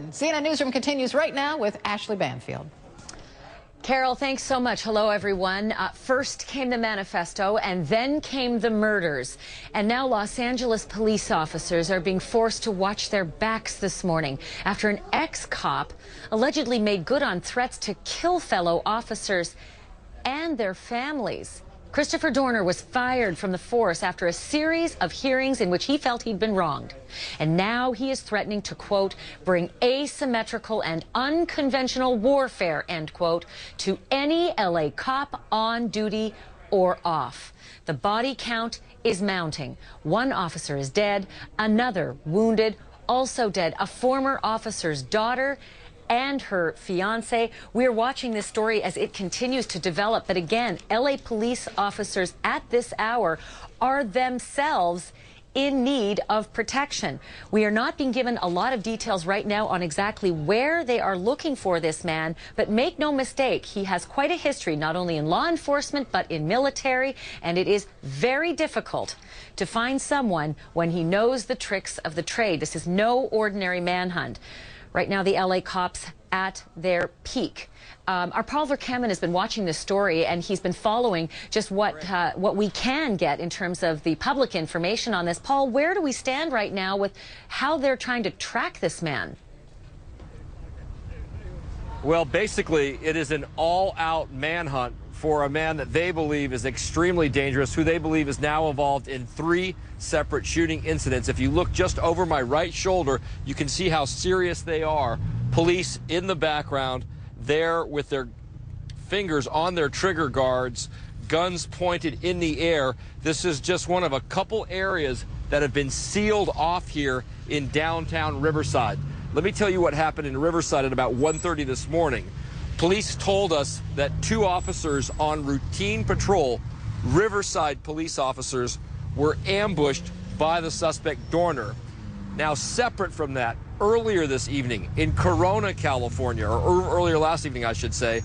CNN Newsroom continues right now with Ashley Banfield. Carol, thanks so much. Hello, everyone. First came the manifesto, and then came the murders. And now Los Angeles police officers are being forced to watch their backs this morning after an ex-cop allegedly made good on threats to kill fellow officers and their families. Christopher Dorner was fired from the force after a series of hearings in which he felt he'd been wronged. And now he is threatening to, quote, bring asymmetrical and unconventional warfare, end quote, to any LA cop on duty or off. The body count is mounting. One officer is dead, another wounded, also dead, a former officer's daughter and her fiance. We're watching this story as it continues to develop. But again, LA police officers at this hour are themselves in need of protection. We are not being given a lot of details right now on exactly where they are looking for this man, but make no mistake, he has quite a history, not only in law enforcement, but in military, and it is very difficult to find someone when he knows the tricks of the trade. This is no ordinary manhunt. Right now, the LA cops at their peak. Our Paul Verkemen has been watching this story, and he's been following just what we can get in terms of the public information on this. Paul, where do we stand right now with how they're trying to track this man? Well, basically, it is an all-out manhunt for a man that they believe is extremely dangerous, who they believe is now involved in 3 separate shooting incidents. If you look just over my right shoulder, you can see how serious they are. Police in the background, there with their fingers on their trigger guards, guns pointed in the air. This is just one of a couple areas that have been sealed off here in downtown Riverside. Let me tell you what happened in Riverside at about 1:30 this morning. Police told us that 2 officers on routine patrol, Riverside police officers, were ambushed by the suspect Dorner. Now, separate from that, earlier this evening in Corona, California, or earlier last evening, I should say,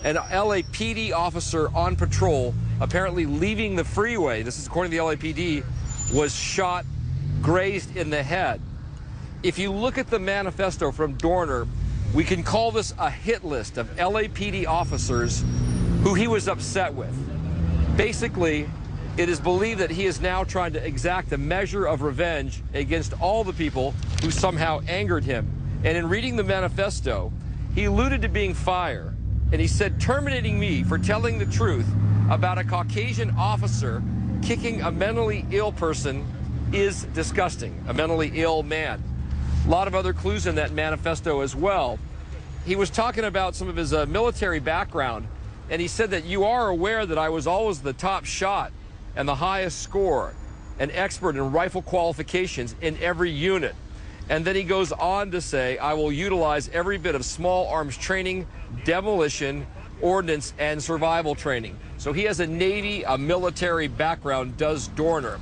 an LAPD officer on patrol, apparently leaving the freeway, this is according to the LAPD, was shot, grazed in the head. If you look at the manifesto from Dorner, we can call this a hit list of LAPD officers who he was upset with. Basically, it is believed that he is now trying to exact a measure of revenge against all the people who somehow angered him. And in reading the manifesto, he alluded to being fired. And he said, terminating me for telling the truth about a Caucasian officer kicking a mentally ill person is disgusting, a mentally ill man. A lot of other clues in that manifesto as well. He was talking about some of his military background, and he said that you are aware that I was always the top shot and the highest score, an expert in rifle qualifications in every unit. And then he goes on to say, I will utilize every bit of small arms training, demolition, ordnance, and survival training. So he has a Navy, a military background, does Dorner.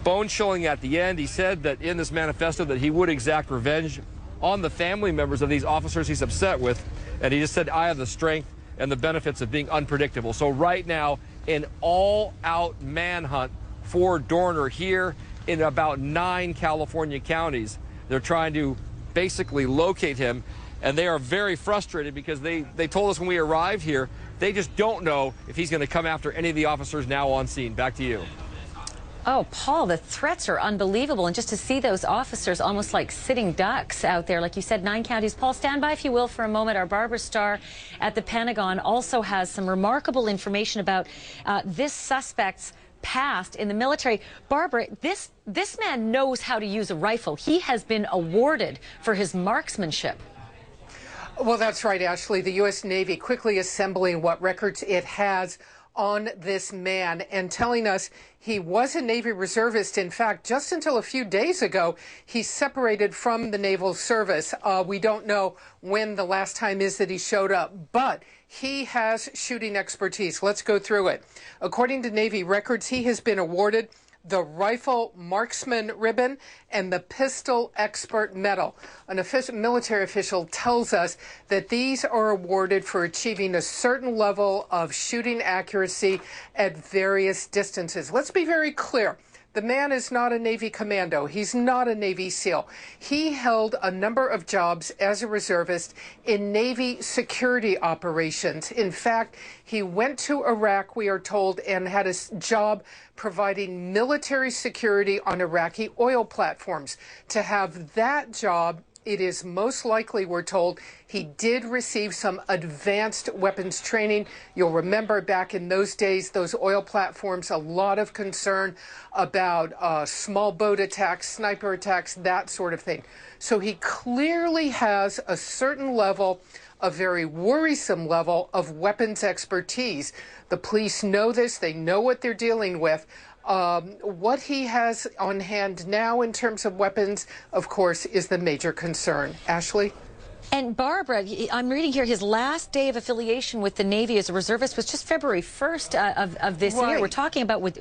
Bone chilling at the end. He said that in this manifesto that he would exact revenge on the family members of these officers he's upset with. And he just said, I have the strength and the benefits of being unpredictable. So right now, an all-out manhunt for Dorner here in about 9 California counties. They're trying to basically locate him, and they are very frustrated because they told us when we arrived here, they just don't know if he's going to come after any of the officers now on scene. Back to you. Oh, Paul, the threats are unbelievable. And just to see those officers almost like sitting ducks out there, like you said, 9 counties. Paul, stand by, if you will, for a moment. Our Barbara Starr at the Pentagon also has some remarkable information about this suspect's past in the military. Barbara, this man knows how to use a rifle. He has been awarded for his marksmanship. Well, that's right, Ashley. The U.S. Navy quickly assembling what records it has on this man and telling us he was a Navy reservist. In fact, just until a few days ago, he separated from the naval service. We don't know when the last time is that he showed up, but he has shooting expertise. Let's go through it. According to Navy records, he has been awarded the Rifle Marksman Ribbon and the Pistol Expert Medal. An military official tells us that these are awarded for achieving a certain level of shooting accuracy at various distances. Let's be very clear. The man is not a Navy commando. He's not a Navy SEAL. He held a number of jobs as a reservist in Navy security operations. In fact, he went to Iraq, we are told, and had a job providing military security on Iraqi oil platforms. To have that job, it is most likely, we're told, he did receive some advanced weapons training. You'll remember back in those days, those oil platforms, a lot of concern about small boat attacks, sniper attacks, that sort of thing. So he clearly has a certain level, a very worrisome level of weapons expertise. The police know this. They know what they're dealing with. What he has on hand now in terms of weapons, of course, is the major concern. Ashley? And Barbara, I'm reading here his last day of affiliation with the Navy as a reservist was just February 1st of this year. We're talking about what's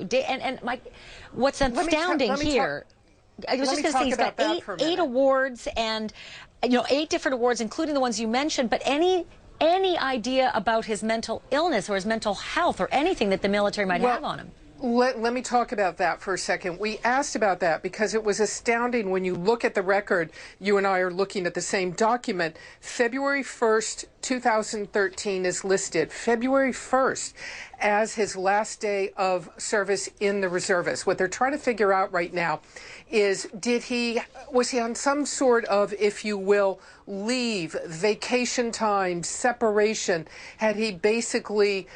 astounding here. I was just going to say he's got eight awards and 8 different awards, including the ones you mentioned. But any idea about his mental illness or his mental health or anything that the military might have on him? Let me talk about that for a second. We asked about that because it was astounding when you look at the record. You and I are looking at the same document. February 1st, 2013 is listed. February 1st as his last day of service in the reservists. What they're trying to figure out right now is was he on some sort of, if you will, leave, vacation time, separation? Had he basically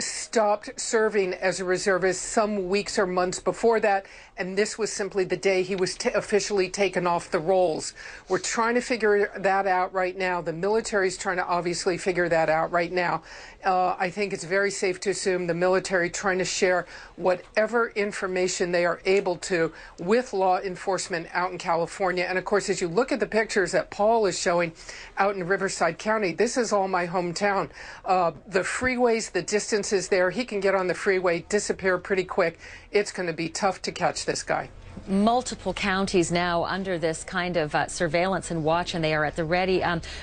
stopped serving as a reservist some weeks or months before that, and this was simply the day he was officially taken off the rolls? We're trying to figure that out right now. The military's trying to obviously figure that out right now. I think it's very safe to assume the military trying to share whatever information they are able to with law enforcement out in California. And of course, as you look at the pictures that Paul is showing out in Riverside County, this is all my hometown. The freeways, the distances there, he can get on the freeway, disappear pretty quick. It's going to be tough to catch this guy. Multiple counties now under this kind of surveillance and watch, and they are at the ready.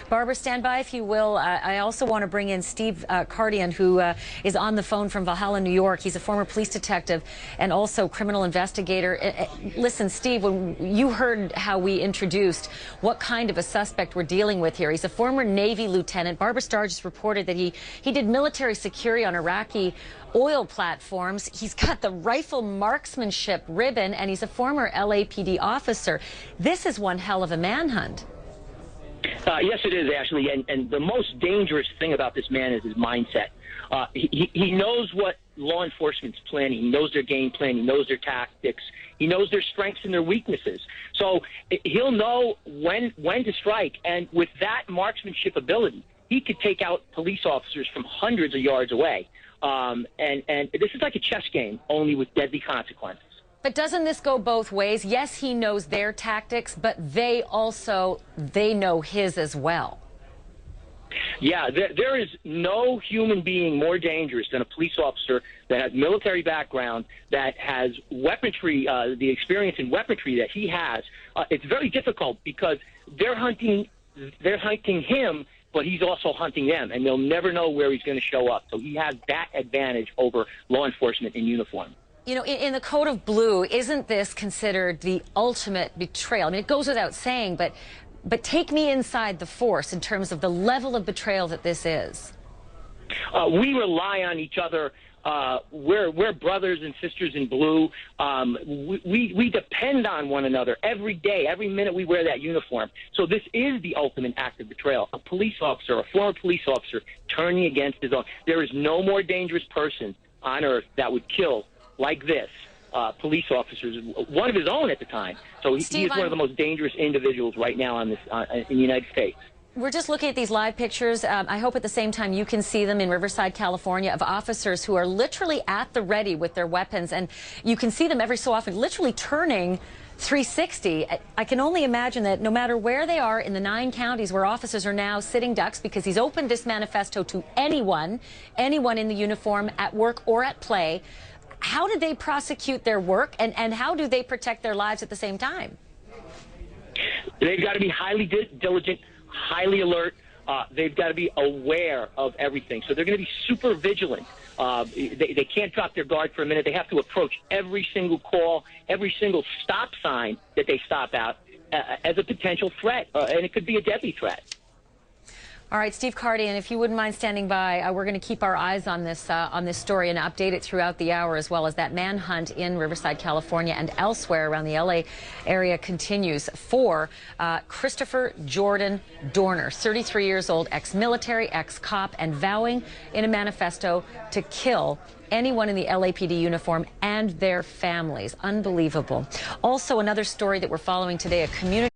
Barbara, stand by if you will. I also want to bring in Steve Cardian, who is on the phone from Valhalla, New York. He's a former police detective and also criminal investigator. Listen, Steve, when you heard how we introduced what kind of a suspect we're dealing with here, he's a former Navy lieutenant. Barbara Starr just reported that he did military security on Iraqi oil platforms. He's got the rifle marksmanship ribbon, and he's a former LAPD officer. This is one hell of a manhunt. Yes, it is, Ashley. And the most dangerous thing about this man is his mindset. He knows what law enforcement's planning. He knows their game plan. He knows their tactics. He knows their strengths and their weaknesses. So he'll know when to strike. And with that marksmanship ability, he could take out police officers from hundreds of yards away. And this is like a chess game, only with deadly consequences. But doesn't this go both ways? Yes, he knows their tactics, but they know his as well. Yeah, there is no human being more dangerous than a police officer that has military background, that has weaponry, the experience in weaponry that he has. It's very difficult because they're hunting him, but he's also hunting them, and they'll never know where he's going to show up. So he has that advantage over law enforcement in uniform. You know, in the code of blue, isn't this considered the ultimate betrayal? I mean, it goes without saying, but take me inside the force in terms of the level of betrayal that this is. We rely on each other. We're brothers and sisters in blue. We depend on one another every day, every minute we wear that uniform. So this is the ultimate act of betrayal. A police officer, a former police officer, turning against his own. There is no more dangerous person on earth that would kill like this. Police officers, one of his own at the time. So he is one of the most dangerous individuals right now in the United States. We're just looking at these live pictures. I hope at the same time you can see them in Riverside, California, of officers who are literally at the ready with their weapons. And you can see them every so often literally turning 360. I can only imagine that no matter where they are in the 9 counties where officers are now sitting ducks, because he's opened this manifesto to anyone in the uniform, at work or at play. How do they prosecute their work, and how do they protect their lives at the same time? They've got to be highly diligent, highly alert. they've got to be aware of everything. So they're going to be super vigilant. They can't drop their guard for a minute. They have to approach every single call, every single stop sign that they stop out as a potential threat, and it could be a deadly threat. All right, Steve Cardian, if you wouldn't mind standing by, we're going to keep our eyes on this story and update it throughout the hour, as well as that manhunt in Riverside, California, and elsewhere around the LA area continues for Christopher Jordan Dorner, 33 years old, ex-military, ex-cop, and vowing in a manifesto to kill anyone in the LAPD uniform and their families. Unbelievable. Also, another story that we're following today, a community